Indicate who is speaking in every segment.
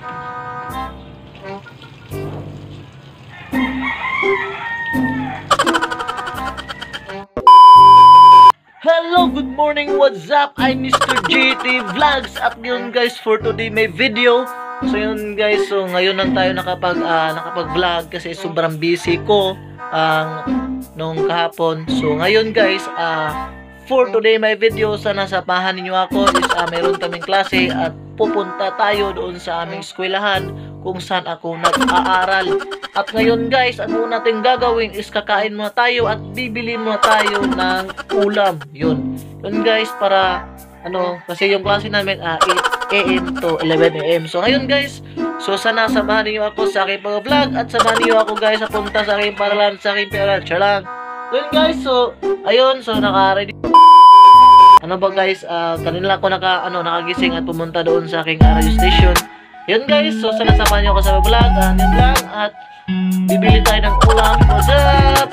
Speaker 1: Hello, good morning, what's up? I'm Mr. GT Vlogs. At yun guys, for today may video. So yun guys, so ngayon lang tayo nakapag-vlog kasi sobrang busy ko nung kahapon. So ngayon guys, for today may video, sana samahan ninyo ako. Meron kaming klase at pupunta tayo doon sa aming eskwelahan kung saan ako nag-aaral. At ngayon guys, ano natin gagawin is kakain muna tayo at bibili muna tayo ng ulam. Yun guys, para kasi yung klase namin 8 AM to 11 AM. So ngayon guys, so sana samahan niyo ako sa aking pag-vlog at samahan niyo ako guys sa punta sa aking paralan, sa aking pera. Charang. Yun guys, so ayun, so naka-ready. Ano ba guys, kanina ako nakagising at pumunta doon sa aking radio station. Yun guys, so sana samahan niyo ako sa vlog. Yun lang, at bibili tayo ng ulam. What's up?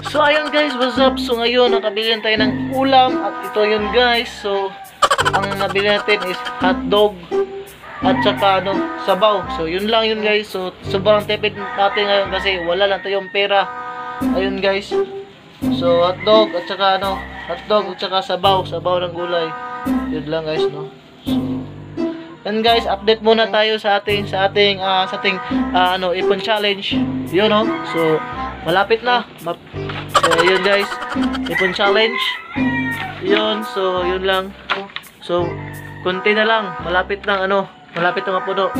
Speaker 1: So ayun guys, what's up? So ngayon nakabili tayo ng ulam at ito yun guys. So ang nabili natin is hotdog at saka sabaw. So yun lang yun guys. So sobrang tipid natin ngayon kasi wala lang tayong pera. Ayun guys. So hotdog at saka sabaw ng gulay. Yun lang guys, no. So yan guys, update muna tayo sa ating ipon challenge. Yun, no. So malapit na. So yun guys, ipon challenge. Yun, so yun lang. So konti na lang, malapit na mapuno.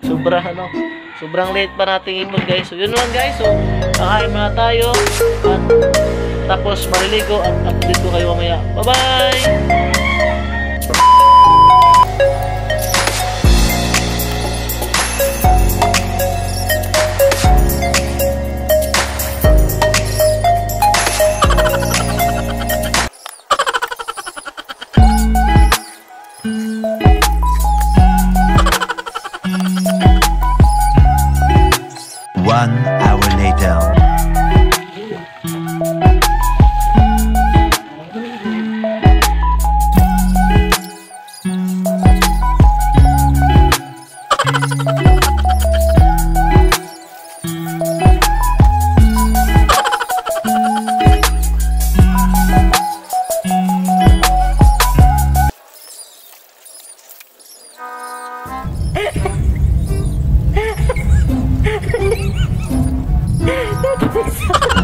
Speaker 1: Sobrang late pa nating ipon guys. So yun lang guys. So kakain muna tayo at tapos maliligo at update ko kayo mamaya. Bye bye.
Speaker 2: One hour later.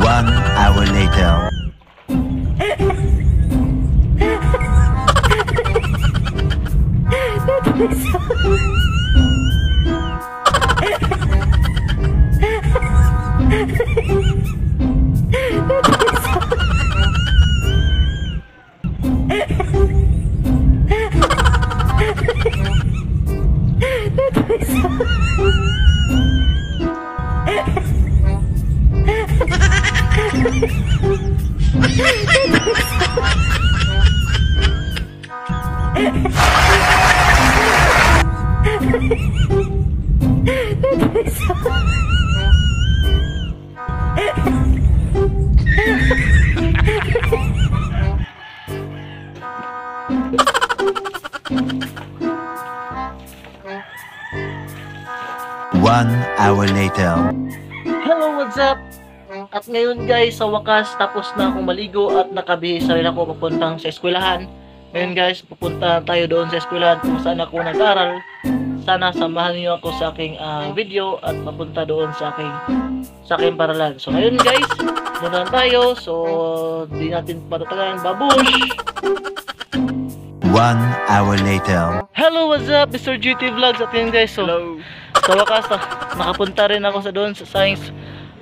Speaker 2: One hour later. One hour later.
Speaker 1: Hello, what's up? At ngayon guys, sa wakas tapos na akong maligo at nakabihis rin ako papuntang sa eskwelahan. Ngayon guys, pupunta tayo doon sa eskwelahan kung saan ako nag-aral. Sana samahan niyo ako sa aking video at mapunta doon sa aking paralan. So ngayon guys, muna tayo. So di natin patatagan. Babush!
Speaker 2: 1 hour later.
Speaker 1: Hello, what's up? Mr. GT Vlogs. At yun guys, so
Speaker 3: Hello.
Speaker 1: Sa wakas nakapunta rin ako sa doon sa science.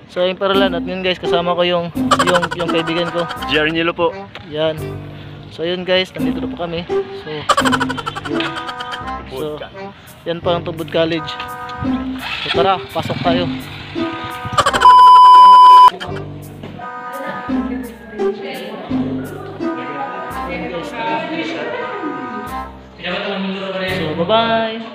Speaker 1: So yung paralan at yun guys, kasama ko yung kaibigan ko.
Speaker 3: Jarnilo po.
Speaker 1: Yan. So yun guys, nandito na po kami. So yun. So yan pa ang Tubod College. So tara, pasok tayo. So bye bye.